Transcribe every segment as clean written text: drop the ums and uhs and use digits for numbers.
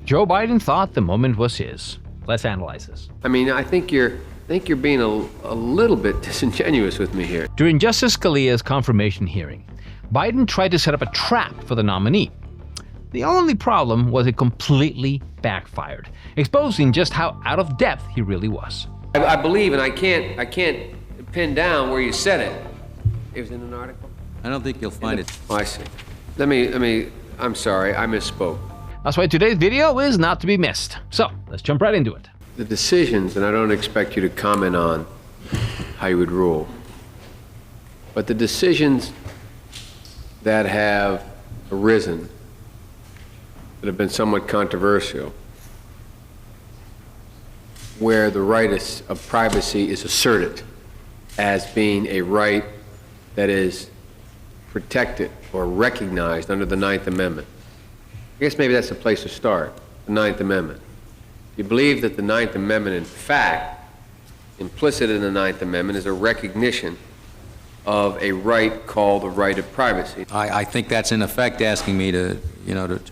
Joe Biden thought the moment was his. Let's analyze this. I mean, I think you're being a little bit disingenuous with me here. During Justice Scalia's confirmation hearing, Biden tried to set up a trap for the nominee. The only problem was it completely backfired, exposing just how out of depth he really was. I believe, and I can't pin down where you said it. It was in an article? I don't think you'll find it. Oh, I see. I'm sorry, I misspoke. That's why today's video is not to be missed. So let's jump right into it. The decisions, and I don't expect you to comment on how you would rule, but the decisions that have arisen that have been somewhat controversial, where the right of privacy is asserted as being a right that is protected or recognized under the Ninth Amendment. I guess maybe that's the place to start, the Ninth Amendment. You believe that the Ninth Amendment, in fact, implicit in the Ninth Amendment, is a recognition of a right called the right of privacy. I think that's in effect asking me to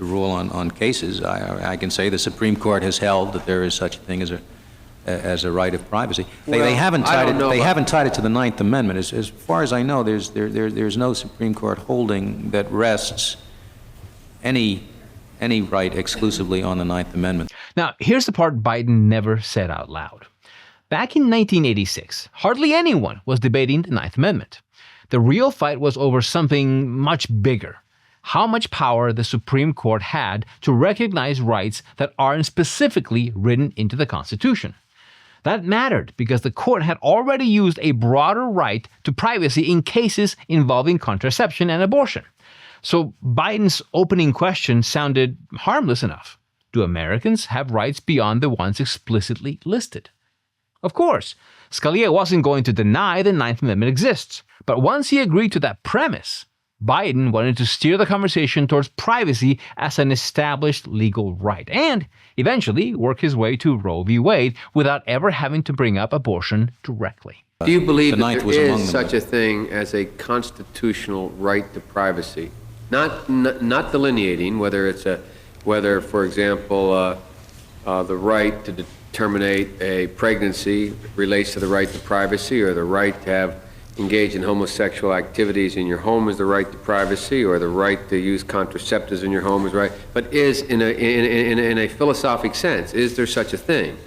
rule on cases. I can say the Supreme Court has held that there is such a thing as a right of privacy. They haven't tied it to the Ninth Amendment. As far as I know, there's no Supreme Court holding that rests any right exclusively on the Ninth Amendment. Now, here's the part Biden never said out loud. Back in 1986, hardly anyone was debating the Ninth Amendment. The real fight was over something much bigger: how much power the Supreme Court had to recognize rights that aren't specifically written into the Constitution. That mattered because the court had already used a broader right to privacy in cases involving contraception and abortion. So Biden's opening question sounded harmless enough. Do Americans have rights beyond the ones explicitly listed? Of course, Scalia wasn't going to deny the Ninth Amendment exists, but once he agreed to that premise, Biden wanted to steer the conversation towards privacy as an established legal right, and eventually work his way to Roe v. Wade without ever having to bring up abortion directly. Do you believe that there is such a thing as a constitutional right to privacy? Not delineating whether, for example, the right to terminate a pregnancy relates to the right to privacy, or the right to engage in homosexual activities in your home is the right to privacy, or the right to use contraceptives in your home is right. But is, in a philosophic sense, is there such a thing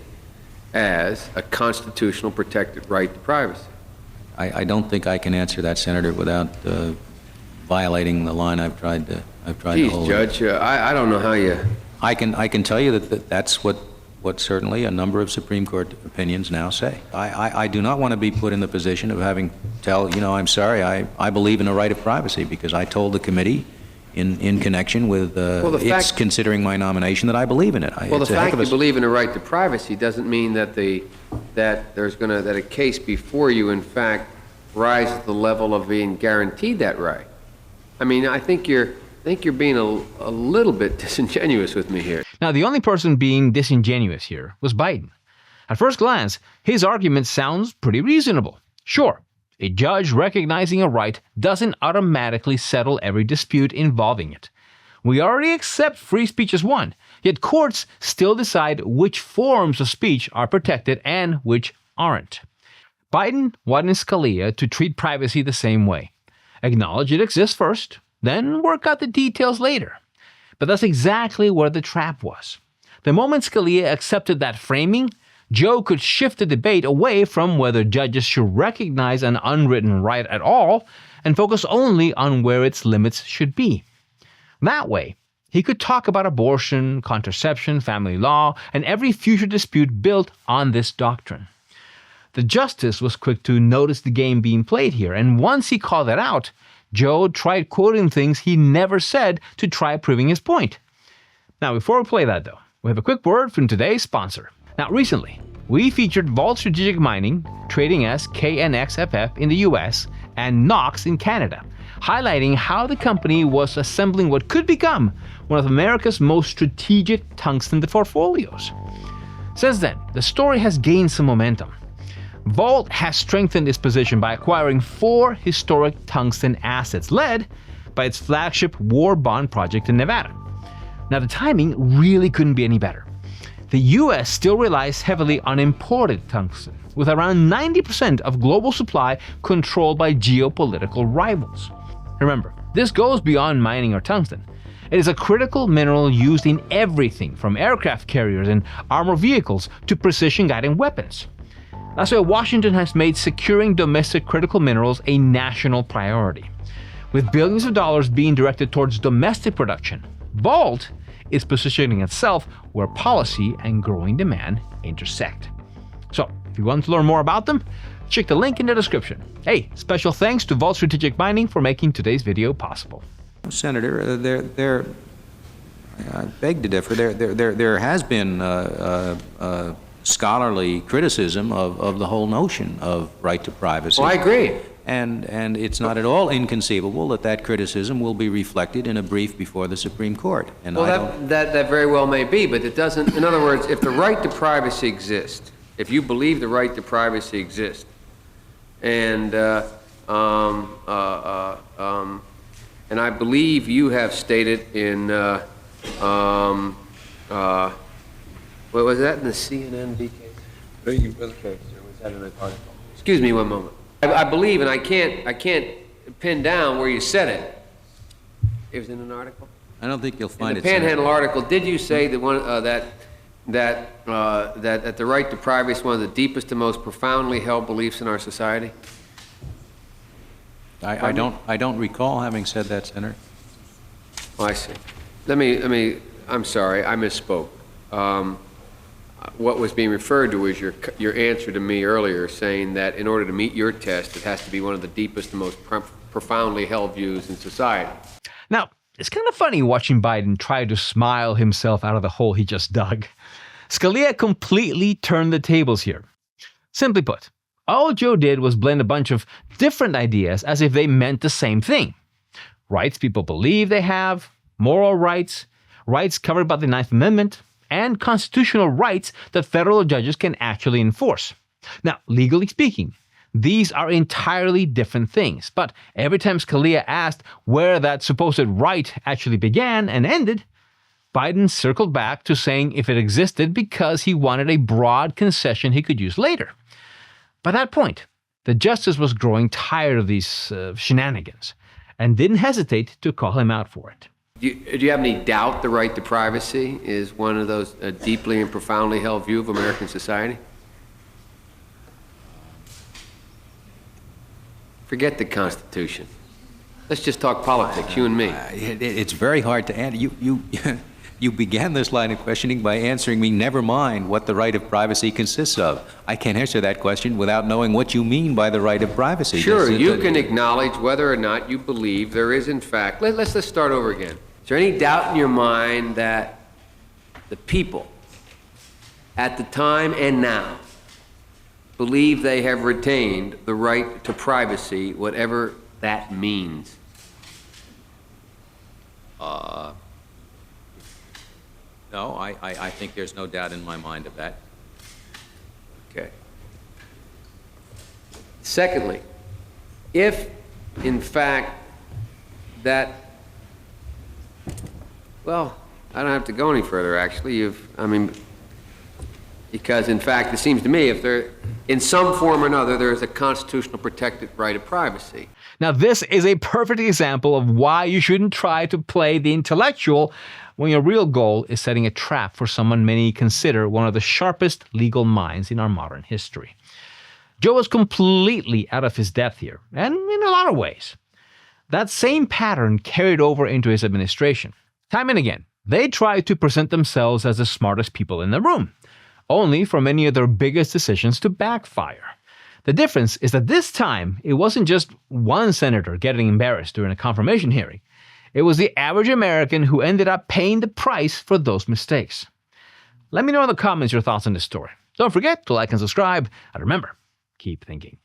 as a constitutional protected right to privacy? I don't think I can answer that, Senator, without violating the line I've tried to hold. Judge, I don't know how you... I can tell you that's what certainly a number of Supreme Court opinions now say. I do not want to be put in the position of having I'm sorry, I believe in a right of privacy because I told the committee in connection with its considering my nomination that I believe in it. Well, the fact you believe in a right to privacy doesn't mean that a case before you, in fact, rises to the level of being guaranteed that right. I mean, I think you're being a little bit disingenuous with me here. Now, the only person being disingenuous here was Biden. At first glance, his argument sounds pretty reasonable. Sure, a judge recognizing a right doesn't automatically settle every dispute involving it. We already accept free speech as one, yet courts still decide which forms of speech are protected and which aren't. Biden wanted Scalia to treat privacy the same way. Acknowledge it exists first, then work out the details later. But that's exactly where the trap was. The moment Scalia accepted that framing, Joe could shift the debate away from whether judges should recognize an unwritten right at all and focus only on where its limits should be. That way, he could talk about abortion, contraception, family law, and every future dispute built on this doctrine. The justice was quick to notice the game being played here, and once he called it out, Joe tried quoting things he never said to try proving his point. Now, before we play that, though, we have a quick word from today's sponsor. Now, recently, we featured Vault Strategic Mining, trading as KNXFF in the US and KNOX in Canada, highlighting how the company was assembling what could become one of America's most strategic tungsten portfolios. Since then, the story has gained some momentum. Vault has strengthened its position by acquiring 4 historic tungsten assets, led by its flagship war bond project in Nevada. Now, the timing really couldn't be any better. The US still relies heavily on imported tungsten, with around 90% of global supply controlled by geopolitical rivals. Remember, this goes beyond mining or tungsten. It is a critical mineral used in everything from aircraft carriers and armored vehicles to precision-guided weapons. That's why Washington has made securing domestic critical minerals a national priority, with billions of dollars being directed towards domestic production. BALT is positioning itself where policy and growing demand intersect. So, if you want to learn more about them, check the link in the description. Hey, special thanks to Vault Strategic Mining for making today's video possible. Senator, I beg to differ. There has been scholarly criticism of the whole notion of right to privacy. Well, I agree. And it's not at all inconceivable that that criticism will be reflected in a brief before the Supreme Court. And well, that very well may be, but it doesn't. In other words, if the right to privacy exists, if you believe the right to privacy exists, and I believe you have stated in what was that in the CNN case? Or was that in an article? Excuse me one moment. I believe, and I can't pin down where you said it. It was in an article. I don't think you'll find in the Panhandle article. Did you say that that the right to privacy is one of the deepest and most profoundly held beliefs in our society? I don't recall having said that, Senator. Oh, I see. Let me. I'm sorry, I misspoke. What was being referred to was your answer to me earlier, saying that in order to meet your test, it has to be one of the deepest and most profoundly held views in society. Now, it's kind of funny watching Biden try to smile himself out of the hole he just dug. Scalia completely turned the tables here. Simply put, all Joe did was blend a bunch of different ideas as if they meant the same thing. Rights people believe they have, moral rights, rights covered by the Ninth Amendment, and constitutional rights that federal judges can actually enforce. Now, legally speaking, these are entirely different things, but every time Scalia asked where that supposed right actually began and ended, Biden circled back to saying if it existed because he wanted a broad concession he could use later. By that point, the justice was growing tired of these shenanigans and didn't hesitate to call him out for it. Do you have any doubt the right to privacy is one of those deeply and profoundly held view of American society? Forget the Constitution. Let's just talk politics, you and me. It's very hard to answer. You began this line of questioning by answering me, never mind what the right of privacy consists of. I can't answer that question without knowing what you mean by the right of privacy. Sure, you can acknowledge whether or not you believe there is, in fact, let's start over again. Is there any doubt in your mind that the people at the time and now believe they have retained the right to privacy, whatever that means? No, I think there's no doubt in my mind of that. Okay. Secondly, if in fact that, well, I don't have to go any further actually, because in fact it seems to me if there, in some form or another, there is a constitutional protected right of privacy. Now this is a perfect example of why you shouldn't try to play the intellectual when your real goal is setting a trap for someone many consider one of the sharpest legal minds in our modern history. Joe was completely out of his depth here, and in a lot of ways. That same pattern carried over into his administration. Time and again, they tried to present themselves as the smartest people in the room, only for many of their biggest decisions to backfire. The difference is that this time, it wasn't just one senator getting embarrassed during a confirmation hearing. It was the average American who ended up paying the price for those mistakes. Let me know in the comments your thoughts on this story. Don't forget to like and subscribe, and remember, keep thinking.